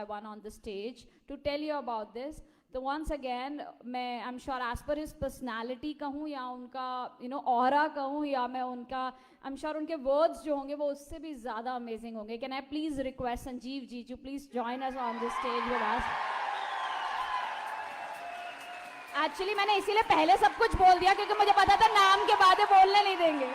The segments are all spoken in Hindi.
one on the stage to tell you about this. तो once again मैं I'm sure as per his personality कहूँ या उनका aura कहूँ या मैं उनका I'm sure उनके words जो होंगे वो उससे भी ज़्यादा amazing होंगे. Can I please request Sanjeev ji to please join us on this stage with us? Actually मैंने इसीलिए पहले सब कुछ बोल दिया क्योंकि मुझे पता था नाम के बाद बोलने नहीं देंगे.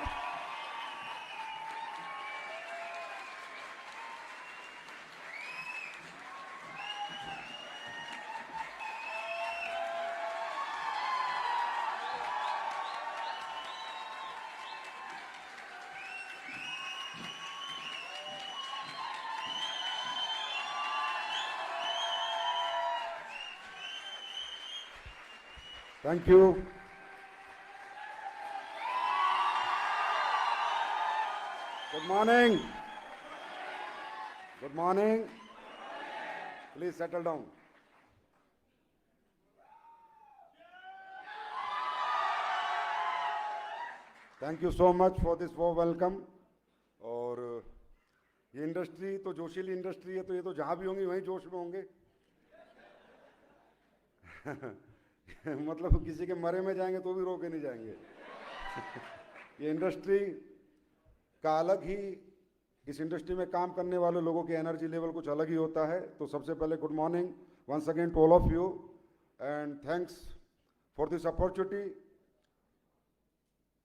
Thank you. Good morning. Good morning. Please settle down. Thank you so much for this warm welcome. और ये इंडस्ट्री तो जोशीली इंडस्ट्री है, तो ये तो जहाँ भी होंगी वहीं जोश में होंगे. मतलब किसी के मरे में जाएंगे तो भी रोके नहीं जाएंगे. ये इंडस्ट्री का अलग ही, इस इंडस्ट्री में काम करने वाले लोगों के एनर्जी लेवल कुछ अलग ही होता है. तो सबसे पहले good morning once again to all of you and thanks for this opportunity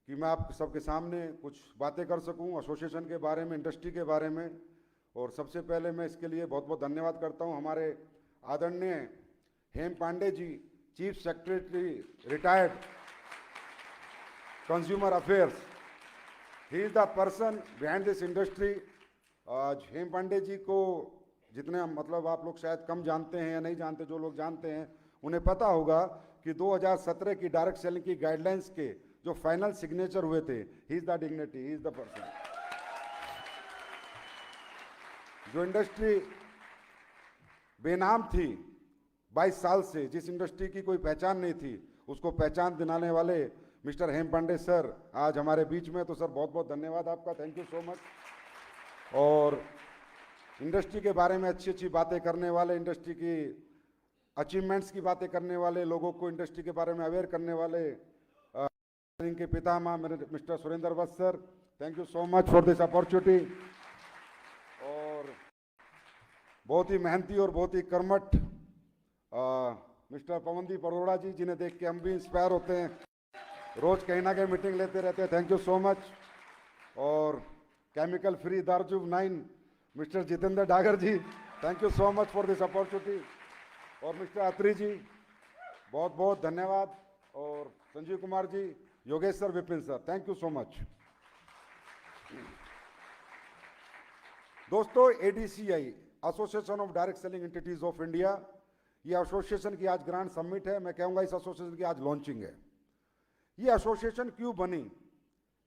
कि मैं आप सबके सामने कुछ बातें कर सकूं एसोसिएशन के बारे में, इंडस्ट्री के बारे में. और सबसे पहले मैं इसके लिए बहुत बहुत धन्यवाद करता हूं हमारे आदरणीय Hem Pande ji, chief secretary retired consumer affairs. He is the person behind this industry. आज हेम पांडे जी को जितने मतलब आप लोग शायद कम जानते हैं या नहीं जानते, जो लोग जानते हैं उन्हें पता होगा कि 2017 की डायरेक्ट सेलिंग की गाइडलाइंस के जो फाइनल सिग्नेचर हुए थे, ही is the dignity, he is the person. जो इंडस्ट्री बेनाम थी 22 साल से, जिस इंडस्ट्री की कोई पहचान नहीं थी, उसको पहचान दिलाने वाले मिस्टर हेम पांडे सर आज हमारे बीच में. तो सर बहुत बहुत धन्यवाद आपका, थैंक यू सो मच. और इंडस्ट्री के बारे में अच्छी अच्छी बातें करने वाले, इंडस्ट्री की अचीवमेंट्स की बातें करने वाले, लोगों को इंडस्ट्री के बारे में अवेयर करने वाले इनके पितामह मेरे mister Surendra Vats sir, thank you so much for this opportunity. और बहुत ही मेहनती और बहुत ही कर्मठ मिस्टर पवनदीप अरोड़ा जी, जिन्हें देख के हम भी इंस्पायर होते हैं, रोज कहीं ना कहीं मीटिंग लेते रहते हैं, थैंक यू सो मच. और केमिकल फ्री दार्जुब 9 mister Jitendra Dagar ji, thank you so much for this opportunity. और मिस्टर अत्री जी बहुत बहुत धन्यवाद. और Sanjeev Kumar ji, Yogesh sir, Vipin sir, thank you so much. दोस्तों, ADCI association of direct selling entities of India, ये एसोसिएशन की आज ग्रांड समिट है. मैं कहूँगा इस एसोसिएशन की आज लॉन्चिंग है. ये एसोसिएशन क्यों बनी,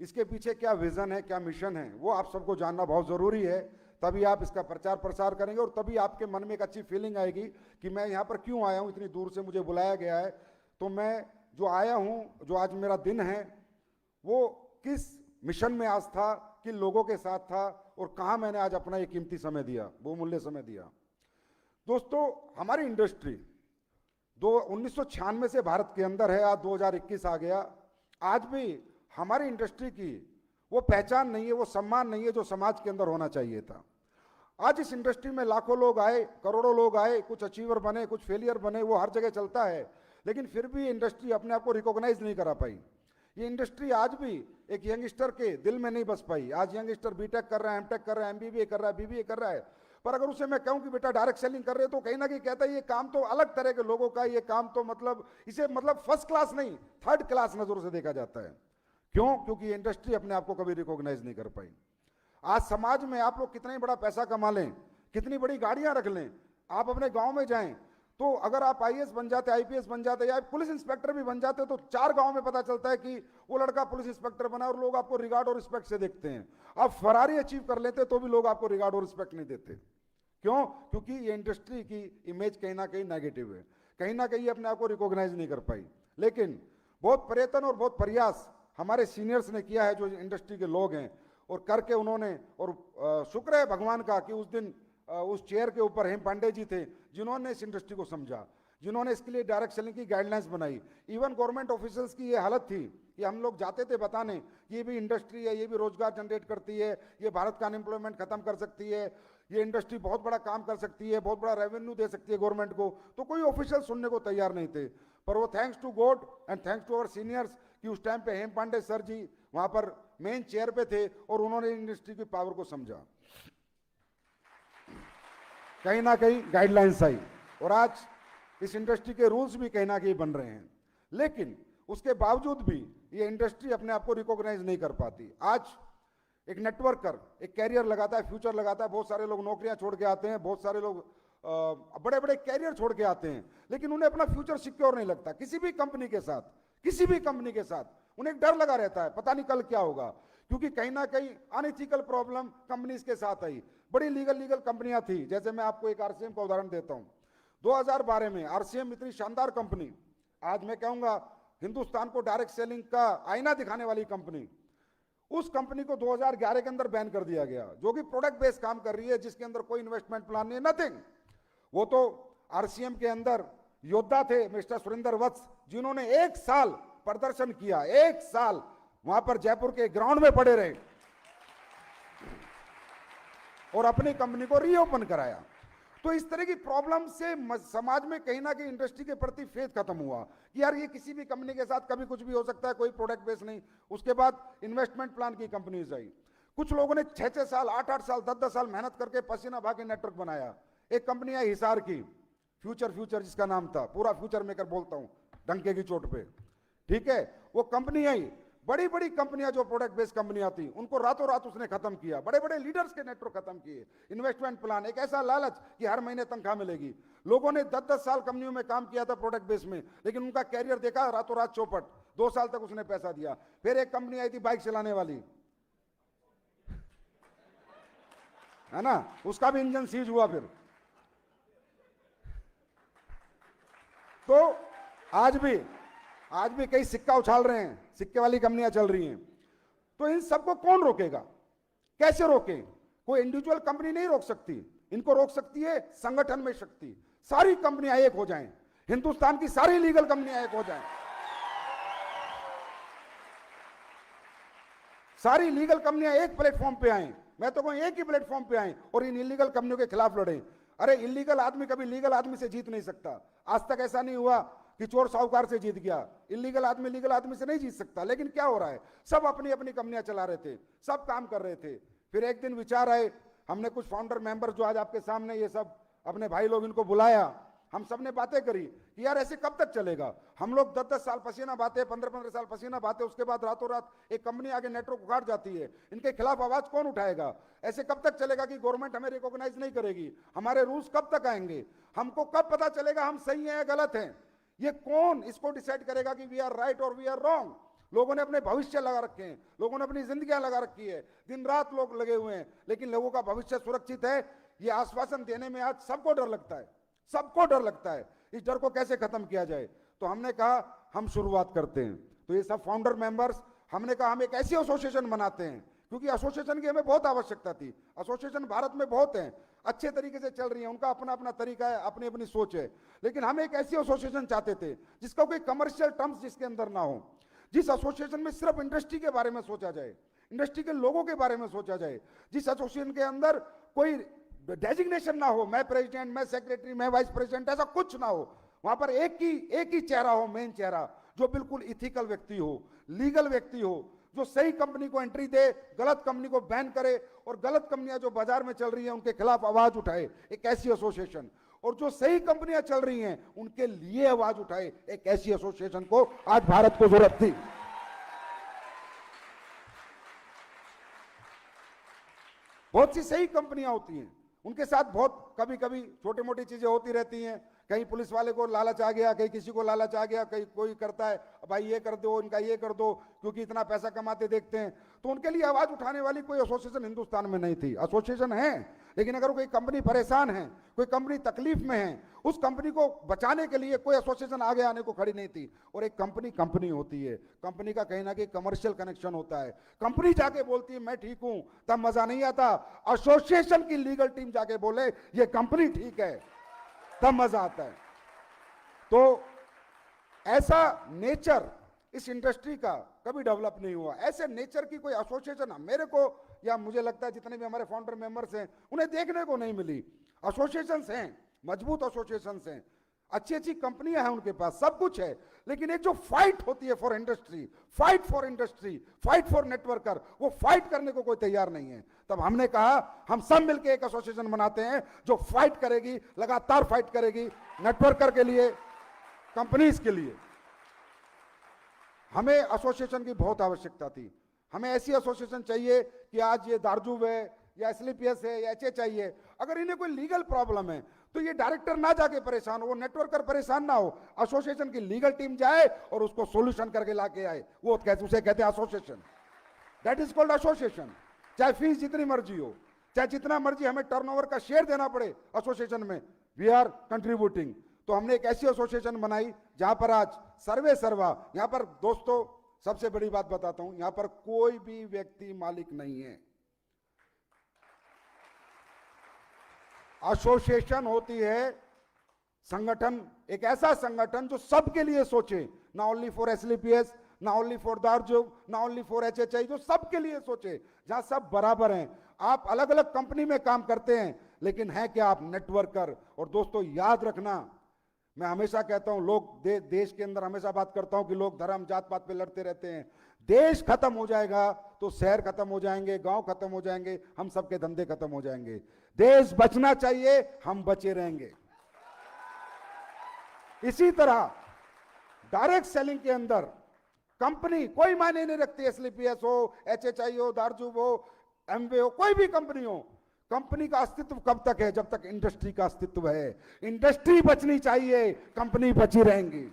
इसके पीछे क्या विजन है, क्या मिशन है, वो आप सबको जानना बहुत ज़रूरी है. तभी आप इसका प्रचार प्रसार करेंगे और तभी आपके मन में एक अच्छी फीलिंग आएगी कि मैं यहाँ पर क्यों आया हूँ, इतनी दूर से मुझे बुलाया गया है. तो मैं जो आया हूँ, जो आज मेरा दिन है, वो किस मिशन में आज था, किन लोगों के साथ था और कहाँ मैंने आज अपना ये कीमती समय दिया, बहुमूल्य समय दिया. दोस्तों, हमारी इंडस्ट्री 1996 से भारत के अंदर है, आज 2021 आ गया. आज भी हमारी इंडस्ट्री की वो पहचान नहीं है, वो सम्मान नहीं है जो समाज के अंदर होना चाहिए था. आज इस इंडस्ट्री में लाखों लोग आए, करोड़ों लोग आए, कुछ अचीवर बने, कुछ फेलियर बने, वो हर जगह चलता है. लेकिन फिर भी इंडस्ट्री अपने आप को रिकॉग्नाइज नहीं करा पाई. ये इंडस्ट्री आज भी एक यंगस्टर के दिल में नहीं बस पाई. आज यंगस्टर बीटेक कर रहा है, एमटेक कर रहा है, एमबीबीए कर रहा है, बीबीए कर रहा है, पर अगर उसे मैं कहूं कि बेटा डायरेक्ट सेलिंग कर रहे हो तो कहीं ना कहीं कहता है ये काम तो अलग तरह के लोगों का, ये काम तो मतलब इसे मतलब फर्स्ट क्लास नहीं, थर्ड क्लास नजरों से देखा जाता है. क्यों? क्योंकि ये इंडस्ट्री अपने आप को कभी रिकॉग्नाइज नहीं कर पाई. आज समाज में आप लोग कितना ही बड़ा पैसा कमा लें, कितनी बड़ी गाड़ियां रख लें, आप अपने गांव में जाएं तो अगर आप आईएएस बन जाते, आईपीएस बन जाते या पुलिस इंस्पेक्टर भी बन जाते तो 4 गांव में पता चलता है कि वो लड़का पुलिस इंस्पेक्टर बना और लोग आपको रिगार्ड और रिस्पेक्ट से देखते हैं. आप फरारी अचीव कर लेते तो भी लोग आपको रिगार्ड और रिस्पेक्ट नहीं देते. क्यों? क्योंकि ये इंडस्ट्री की इमेज कहीं ना कहीं नेगेटिव है, कहीं ना कहीं अपने आप को रिकॉग्नाइज नहीं कर पाई. लेकिन बहुत प्रयत्न और बहुत प्रयास हमारे सीनियर्स ने किया है, जो इंडस्ट्री के लोग हैं, और करके उन्होंने, और शुक्र है भगवान का कि उस दिन उस चेयर के ऊपर हेम पांडे जी थे, जिन्होंने इस इंडस्ट्री को समझा, जिन्होंने इसके लिए डायरेक्ट सेलिंग की गाइडलाइंस बनाई। इवन गवर्नमेंट ऑफिसर्स की ये हालत थी कि हम लोग जाते थे बताने कि ये भी इंडस्ट्री है, ये भी रोजगार जनरेट करती है, ये भारत का अनएम्प्लॉयमेंट खत्म कर सकती है, ये इंडस्ट्री बहुत बड़ा काम कर सकती है, बहुत बड़ा रेवेन्यू दे सकती है गवर्नमेंट को। तो कोई ऑफिशियल सुनने को तैयार नहीं थे। पर वो thanks to God and thanks to our seniors कि उस टाइम पे हेम पांडे सर जी वहां पर मेन चेयर पे थे और उन्होंने इंडस्ट्री की पावर को समझा, कहीं ना कहीं गाइडलाइंस आई और आज इस इंडस्ट्री के रूल्स भी कहीं ना कहीं बन रहे हैं। लेकिन उसके बावजूद भी ये इंडस्ट्री अपने आप को रिकॉग्नाइज नहीं कर पाती। आज एक नेटवर्कर एक कैरियर लगाता है, फ्यूचर लगाता है, बहुत सारे लोग नौकरियां छोड़ के आते हैं, बहुत सारे लोग बड़े बड़े कैरियर छोड़ के आते हैं, लेकिन उन्हें अपना फ्यूचर सिक्योर नहीं लगता। किसी भी कंपनी के साथ, किसी भी कंपनी के साथ उन्हें एक डर लगा रहता है, पता नहीं कल क्या होगा, क्योंकि कहीं ना कहीं अनइथिकल प्रॉब्लम कंपनीज के साथ आई। बड़ी लीगल कंपनियां थी, जैसे मैं आपको एक आरसीएम का उदाहरण देता हूं। 2012 में आरसीएम इतनी शानदार कंपनी, आज मैं कहूंगा हिंदुस्तान को डायरेक्ट सेलिंग का आईना दिखाने वाली कंपनी, उस कंपनी को 2011 के अंदर बैन कर दिया गया, जो कि प्रोडक्ट बेस्ड काम कर रही है, जिसके अंदर कोई इन्वेस्टमेंट प्लान नहीं, नथिंग। वो तो आरसीएम के अंदर योद्धा थे मिस्टर सुरेंद्र वत्स, जिन्होंने 1 साल प्रदर्शन किया, 1 साल वहां पर जयपुर के ग्राउंड में पड़े रहे और अपनी कंपनी को रीओपन कराया। तो इस तरह की प्रॉब्लम से समाज में कहीं ना कहीं इंडस्ट्री के प्रति फेथ खत्म हुआ कि यार ये किसी भी कंपनी के साथ कभी कुछ भी हो सकता है, कोई प्रोडक्ट बेस नहीं। उसके बाद इन्वेस्टमेंट प्लान की कंपनीज आई। कुछ लोगों ने 6-6 साल, 8-8 साल, 10-10 साल मेहनत करके पसीना बहा के नेटवर्क बनाया। एक कंपनी आई हिसार की, फ्यूचर जिसका नाम था, पूरा फ्यूचर मेकर बोलता हूं डंके की चोट पे, ठीक है। वो कंपनी आई, बड़ी बड़ी कंपनियां जो प्रोडक्ट बेस्ड कंपनियां थी उनको रातों रात उसने खत्म किया, बड़े बड़े लीडर्स के नेटवर्क खत्म किए। इन्वेस्टमेंट प्लान, एक ऐसा लालच कि हर महीने तनख्वाह मिलेगी। लोगों ने 10-10 साल कंपनियों में काम किया था प्रोडक्ट बेस में, लेकिन उनका कैरियर देखा रातों रात चौपट। 2 साल तक उसने पैसा दिया। फिर एक कंपनी आई थी बाइक चलाने वाली, है ना, उसका भी इंजन सीज हुआ। फिर तो आज भी कई सिक्का उछाल रहे हैं, सिक्के वाली कंपनियां चल रही हैं। तो इन सबको कौन रोकेगा, कैसे रोके? कोई इंडिविजुअल कंपनी नहीं रोक सकती, इनको रोक सकती है संगठन में शक्ति। सारी कंपनियां एक हो जाएं, हिंदुस्तान की सारी लीगल कंपनियां एक हो जाएं, सारी लीगल कंपनियां एक प्लेटफॉर्म पे आए। मैं तो कहूं एक ही प्लेटफॉर्म पे आए और इन इलीगल कंपनियों के खिलाफ लड़े। अरे इलीगल आदमी कभी लीगल आदमी से जीत नहीं सकता। आज तक ऐसा नहीं हुआ कि चोर साहूकार से जीत गया। इलीगल आदमी लीगल आदमी से नहीं जीत सकता। लेकिन क्या हो रहा है, सब अपनी अपनी कंपनियां चला रहे थे, सब काम कर रहे थे। फिर एक दिन विचार आए, हमने कुछ फाउंडर मेंबर जो आज आपके सामने ये सब अपने भाई लोग, इनको बुलाया, हम सब ने बातें करी कि यार ऐसे कब तक चलेगा। हम लोग 10-10 साल पसीना बहाते, 15-15 साल पसीना बहाते, उसके बाद रातों रात एक कंपनी आगे नेटवर्क उखाड़ जाती है। इनके खिलाफ आवाज कौन उठाएगा? ऐसे कब तक चलेगा कि गवर्नमेंट हमें रिकॉग्नाइज नहीं करेगी? हमारे रूल्स कब तक आएंगे? हमको कब पता चलेगा हम सही हैं या गलत हैं? ये कौन इसको डिसाइड करेगा कि वी आर राइट और वी आर रॉन्ग? लोगों ने अपने भविष्य लगा रखे हैं, लोगों ने अपनी जिंदगियां लगा रखी है, दिन रात लोग लगे हुए हैं, लेकिन लोगों का भविष्य सुरक्षित है ये आश्वासन देने में आज सबको डर लगता है, सबको डर लगता है। इस डर को कैसे खत्म किया जाए? तो हमने कहा हम शुरुआत करते हैं। तो ये सब फाउंडर मेंबर्स, हमने कहा हम एक ऐसी एसोसिएशन बनाते हैं, क्योंकि एसोसिएशन की हमें बहुत आवश्यकता थी। एसोसिएशन भारत में बहुत हैं, अच्छे तरीके से चल रही है, उनका अपना अपना तरीका है, अपनी अपनी सोच है, लेकिन हम एक ऐसी एसोसिएशन चाहते थे जिसका कोई कमर्शियल टर्म्स जिसके अंदर ना हो, जिस एसोसिएशन में सिर्फ इंडस्ट्री के बारे में सोचा जाए, इंडस्ट्री के लोगों के बारे में सोचा जाए, जिस एसोसिएशन के अंदर कोई डेजिग्नेशन ना हो, मैं प्रेसिडेंट, मैं सेक्रेटरी, मैं वाइस प्रेसिडेंट, ऐसा कुछ ना हो। वहां पर एक ही चेहरा हो, मेन चेहरा, जो बिल्कुल इथिकल व्यक्ति हो, लीगल व्यक्ति हो, जो सही कंपनी को एंट्री दे, गलत कंपनी को बैन करे और गलत कंपनियां जो बाजार में चल रही हैं उनके खिलाफ आवाज उठाए, एक ऐसी एसोसिएशन। और जो सही कंपनियां चल रही हैं उनके लिए आवाज उठाए, एक ऐसी एसोसिएशन को आज भारत को जरूरत थी। बहुत सी सही कंपनियां होती हैं, उनके साथ बहुत कभी कभी छोटी मोटी चीजें होती रहती हैं। कहीं पुलिस वाले को लालच आ गया, कहीं किसी को लालच आ गया, कहीं कोई करता है भाई ये कर दो, इनका ये कर दो, क्योंकि इतना पैसा कमाते देखते हैं। तो उनके लिए आवाज उठाने वाली कोई एसोसिएशन हिंदुस्तान में नहीं थी। एसोसिएशन है लेकिन अगर कोई कंपनी परेशान है, कोई कंपनी तकलीफ में है, उस कंपनी को बचाने के लिए कोई एसोसिएशन आगे आने को खड़ी नहीं थी। और एक कंपनी कंपनी होती है, कंपनी का कहीं ना कहीं कमर्शियल कनेक्शन होता है। कंपनी जाके बोलती है मैं ठीक हूं, तब मजा नहीं आता। एसोसिएशन की लीगल टीम जाके बोले ये कंपनी ठीक है, तब मजा आता है। तो ऐसा नेचर इस इंडस्ट्री का कभी डेवलप नहीं हुआ। ऐसे नेचर की कोई एसोसिएशन मेरे को या मुझे लगता है जितने भी हमारे फाउंडर मेंबर्स हैं उन्हें देखने को नहीं मिली। एसोसिएशंस हैं, मजबूत एसोसिएशंस हैं, अच्छी अच्छी कंपनियां हैं उनके पास, सब कुछ है, लेकिन एक जो फाइट होती है for industry, fight for industry, fight for networker, वो फाइट करने को कोई तैयार नहीं है। तब हमने कहा हम सब मिलकर एक एसोसिएशन बनाते हैं जो फाइट करेगी, लगातार फाइट करेगी नेटवर्कर के लिए, कंपनीज के लिए। हमें एसोसिएशन की बहुत आवश्यकता थी। हमें ऐसी एसोसिएशन चाहिए कि आज ये दारजूब है या एसलीपीएस है या एचएचआई है, अगर इन्हें कोई लीगल प्रॉब्लम है तो ये डायरेक्टर ना जाके परेशान हो, वो नेटवर्कर परेशान ना हो, एसोसिएशन की लीगल टीम जाए और उसको सॉल्यूशन करके लाके आए। वो उसे कहते हैं association, that is called association. चाहे फीस जितनी मर्जी हो, चाहे जितना मर्जी हमें टर्नओवर का शेयर देना पड़े एसोसिएशन में, वी आर कंट्रीब्यूटिंग। तो हमने एक ऐसी एसोसिएशन बनाई जहां पर आज सर्वे सर्वा, यहां पर दोस्तों सबसे बड़ी बात बताता हूं, यहां पर कोई भी व्यक्ति मालिक नहीं है। एसोसिएशन होती है संगठन, एक ऐसा संगठन जो सबके लिए सोचे, ना ओनली फॉर एसलीपीएस, ना ओनली फॉर दारजूब, ना ओनली फॉर एचएचआई, जो सबके लिए सोचे, जहां सब बराबर हैं। आप अलग अलग कंपनी में काम करते हैं, लेकिन है क्या आप नेटवर्कर। और दोस्तों याद रखना, मैं हमेशा कहता हूं, लोग देश के अंदर हमेशा बात करता हूं कि लोग धर्म जात पात पे लड़ते रहते हैं। देश खत्म हो जाएगा तो शहर खत्म हो जाएंगे, गांव खत्म हो जाएंगे, हम सबके धंधे खत्म हो जाएंगे। देश बचना चाहिए, हम बचे रहेंगे। इसी तरह डायरेक्ट सेलिंग के अंदर कंपनी कोई मायने नहीं रखती, एसलीपीएस हो, एचएचआई हो, दारजूब हो, एमवे हो, कोई भी कंपनी हो, कंपनी का अस्तित्व कब तक है? जब तक इंडस्ट्री का अस्तित्व है। इंडस्ट्री बचनी चाहिए, कंपनी बची रहेंगी।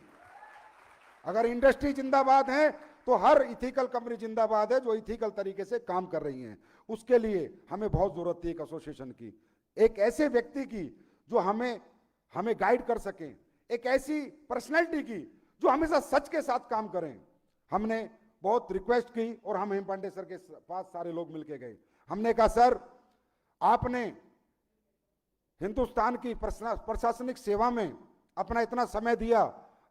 अगर इंडस्ट्री जिंदाबाद है तो हर इथिकल कंपनी जिंदाबाद है जो इथिकल तरीके से काम कर रही हैं। उसके लिए हमें बहुत जरूरत थी एक एसोसिएशन की, एक ऐसे व्यक्ति की जो हमें गाइड कर सके, एक ऐसी पर्सनैलिटी की जो हमेशा सच के साथ काम करें। हमने बहुत रिक्वेस्ट की और हम हेम पांडे सर के पास सारे लोग मिलके गए। हमने कहा सर, आपने हिंदुस्तान की प्रशासनिक सेवा में अपना इतना समय दिया,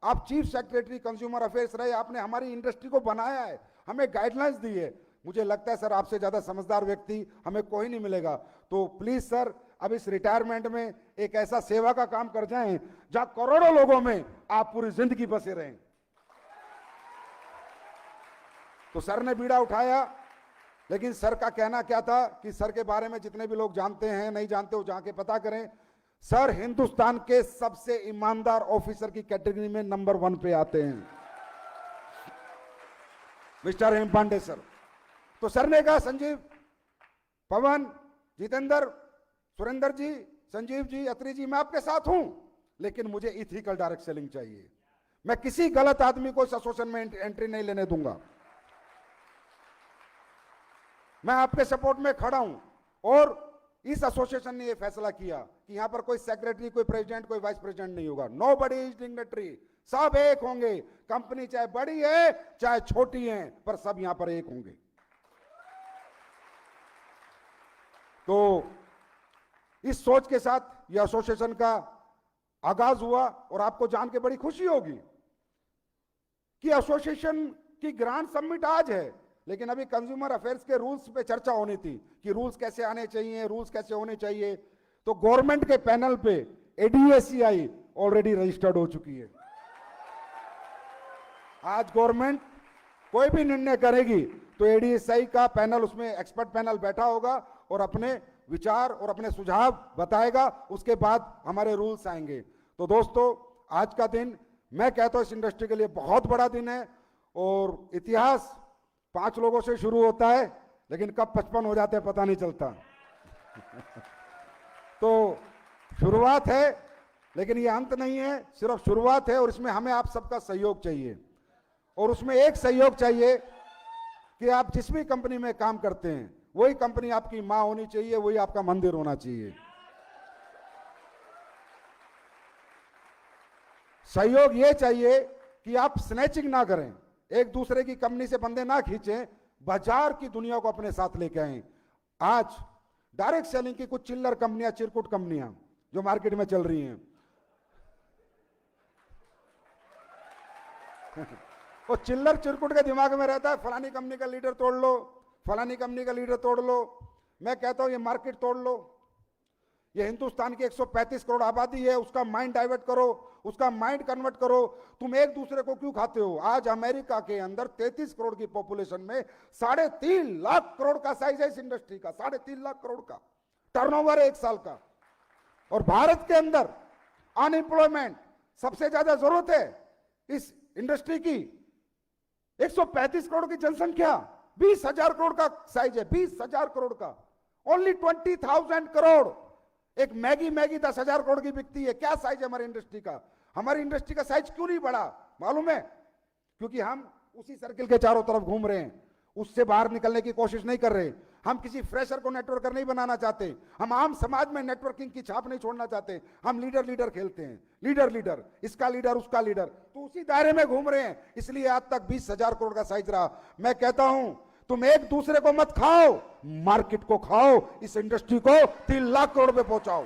आप चीफ सेक्रेटरी कंज्यूमर अफेयर्स रहे, आपने हमारी इंडस्ट्री को बनाया है, हमें गाइडलाइंस दी है। मुझे लगता है सर आपसे ज्यादा समझदार व्यक्ति हमें कोई नहीं मिलेगा। तो प्लीज सर, अब इस रिटायरमेंट में एक ऐसा सेवा का काम कर जाएं जहां करोड़ों लोगों में आप पूरी जिंदगी बसे रहें। तो सर ने बीड़ा उठाया, लेकिन सर का कहना क्या था कि सर के बारे में जितने भी लोग जानते हैं, नहीं जानते हो जाके पता करें। सर हिंदुस्तान के सबसे ईमानदार ऑफिसर की कैटेगरी में नंबर 1 पे आते हैं, मिस्टर हेम पांडे सर। तो सर ने कहा संजीव, पवन, जितेंद्र, सुरेंद्र जी, संजीव जी, अत्री जी, मैं आपके साथ हूं, लेकिन मुझे इथिकल डायरेक्ट सेलिंग चाहिए। मैं किसी गलत आदमी को इस एसोसिएशन में एंट्री नहीं लेने दूंगा। मैं आपके सपोर्ट में खड़ा हूं। और इस एसोसिएशन ने यह फैसला किया कि यहां पर कोई सेक्रेटरी, कोई प्रेसिडेंट, कोई वाइस प्रेसिडेंट नहीं होगा। नोबडी इज डिग्नेटरी, सब एक होंगे। कंपनी चाहे बड़ी है चाहे छोटी है, पर सब यहां पर एक होंगे। तो इस सोच के साथ यह एसोसिएशन का आगाज हुआ। और आपको जान के बड़ी खुशी होगी कि एसोसिएशन की ग्रांड समिट आज है, लेकिन अभी कंज्यूमर अफेयर्स के रूल्स पे चर्चा होनी थी कि रूल्स कैसे आने चाहिए, रूल्स कैसे होने चाहिए। तो गवर्नमेंट के पैनल पे एडीएसीआई ऑलरेडी रजिस्टर्ड हो चुकी है। आज गवर्नमेंट कोई भी निर्णय करेगी तो एडीएसीआई का पैनल, उसमें एक्सपर्ट पैनल बैठा होगा और अपने विचार और अपने सुझाव बताएगा। उसके बाद हमारे रूल्स आएंगे। तो दोस्तों, आज का दिन मैं कहता हूं इस इंडस्ट्री के लिए बहुत बड़ा दिन है। और इतिहास 5 लोगों से शुरू होता है, लेकिन कब 55 हो जाते हैं पता नहीं चलता। तो शुरुआत है, लेकिन ये अंत नहीं है, सिर्फ शुरुआत है। और इसमें हमें आप सबका सहयोग चाहिए। और उसमें एक सहयोग चाहिए कि आप जिस भी कंपनी में काम करते हैं वही कंपनी आपकी मां होनी चाहिए, वही आपका मंदिर होना चाहिए। सहयोग ये चाहिए कि आप स्नैचिंग ना करें, एक दूसरे की कंपनी से बंदे ना खींचें, बाजार की दुनिया को अपने साथ लेके आए। आज डायरेक्ट सेलिंग की कुछ चिल्लर कंपनियां, चिरकुट कंपनियां जो मार्केट में चल रही हैं, वो चिल्लर चिरकुट के दिमाग में रहता है फलानी कंपनी का लीडर तोड़ लो, फलानी कंपनी का लीडर तोड़ लो। मैं कहता हूं ये मार्केट तोड़ लो। ये हिंदुस्तान की 135 करोड़ आबादी है, उसका माइंड डाइवर्ट करो, उसका माइंड कन्वर्ट करो। तुम एक दूसरे को क्यों खाते हो? आज अमेरिका के अंदर 33 करोड़ की पॉपुलेशन में 3.5 लाख करोड़ का साइज है इस इंडस्ट्री का, 3.5 लाख करोड़ का टर्नओवर है एक साल का। और भारत के अंदर अनएम्प्लॉयमेंट सबसे ज्यादा जरूरत है इस इंडस्ट्री की। 135 करोड़ की जनसंख्या, 20,000 करोड़ का साइज है, 20,000 करोड़ का। ओनली 20,000 करोड़। एक मैगी 10,000 करोड़ की बिकती है। क्या साइज है हमारी इंडस्ट्री का? हमारी इंडस्ट्री का साइज क्यों नहीं बढ़ा मालूम है? क्योंकि हम उसी सर्किल के चारों तरफ घूम रहे हैं, उससे बाहर निकलने की कोशिश नहीं कर रहे। हम किसी फ्रेशर को नेटवर्कर नहीं बनाना चाहते, हम आम समाज में नेटवर्किंग की छाप नहीं छोड़ना चाहते। हम लीडर खेलते हैं, लीडर, इसका लीडर उसका लीडर, तो उसी दायरे में घूम रहे हैं। इसलिए आज तक 20,000 करोड़ का साइज रहा। मैं कहता हूं तुम एक दूसरे को मत खाओ, मार्केट को खाओ, इस इंडस्ट्री को 3 लाख करोड़ पे पहुंचाओ।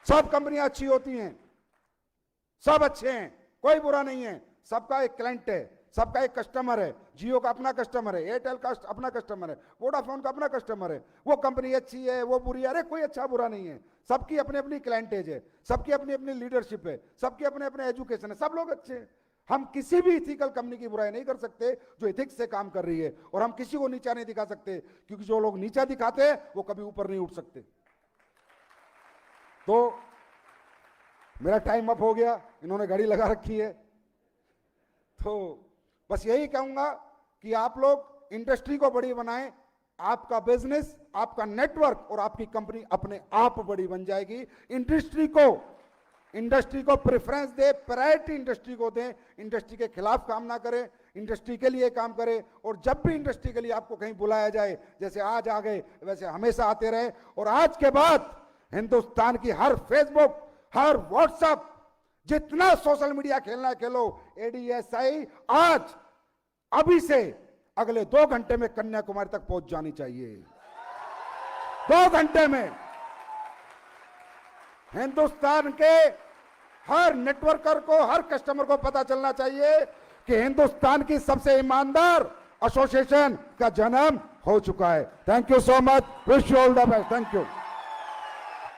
सब कंपनियां अच्छी होती हैं, सब अच्छे हैं, कोई बुरा नहीं है। सबका एक क्लाइंट है, सबका एक कस्टमर है। जियो का अपना कस्टमर है, एयरटेल का अपना कस्टमर है, वोडाफोन का अपना कस्टमर है। वो कंपनी अच्छी है, वो बुरी है, अरे कोई अच्छा बुरा नहीं है। सबकी अपनी अपनी क्लाइंटेज है, सबकी अपनी अपनी लीडरशिप है, सबके अपने अपने एजुकेशन है, सब लोग अच्छे हैं। हम किसी भी इथिकल कंपनी की बुराई नहीं कर सकते जो इथिक्स से काम कर रही है, और हम किसी को नीचा नहीं दिखा सकते, क्योंकि जो लोग नीचा दिखाते हैं वो कभी ऊपर नहीं उठ सकते। तो मेरा टाइम अप हो गया, इन्होंने घड़ी लगा रखी है। तो बस यही कहूंगा कि आप लोग इंडस्ट्री को बड़ी बनाएं, आपका बिजनेस, आपका नेटवर्क और आपकी कंपनी अपने आप बड़ी बन जाएगी। इंडस्ट्री को प्रेफरेंस दे, प्रायोरिटी इंडस्ट्री को दें। इंडस्ट्री के खिलाफ काम ना करें, इंडस्ट्री के लिए काम करें। और जब भी इंडस्ट्री के लिए आपको कहीं बुलाया जाए, जैसे आज आ गए वैसे हमेशा आते रहे। और आज के बाद हिंदुस्तान की हर फेसबुक, हर व्हाट्सएप, जितना सोशल मीडिया खेलना है खेलो। ADSI आज अभी से अगले 2 घंटे में कन्याकुमारी तक पहुंच जानी चाहिए। 2 घंटे में हिंदुस्तान के हर नेटवर्कर को, हर कस्टमर को पता चलना चाहिए कि हिंदुस्तान की सबसे ईमानदार एसोसिएशन का जन्म हो चुका है। Thank you so much, wish you all the best. Thank you.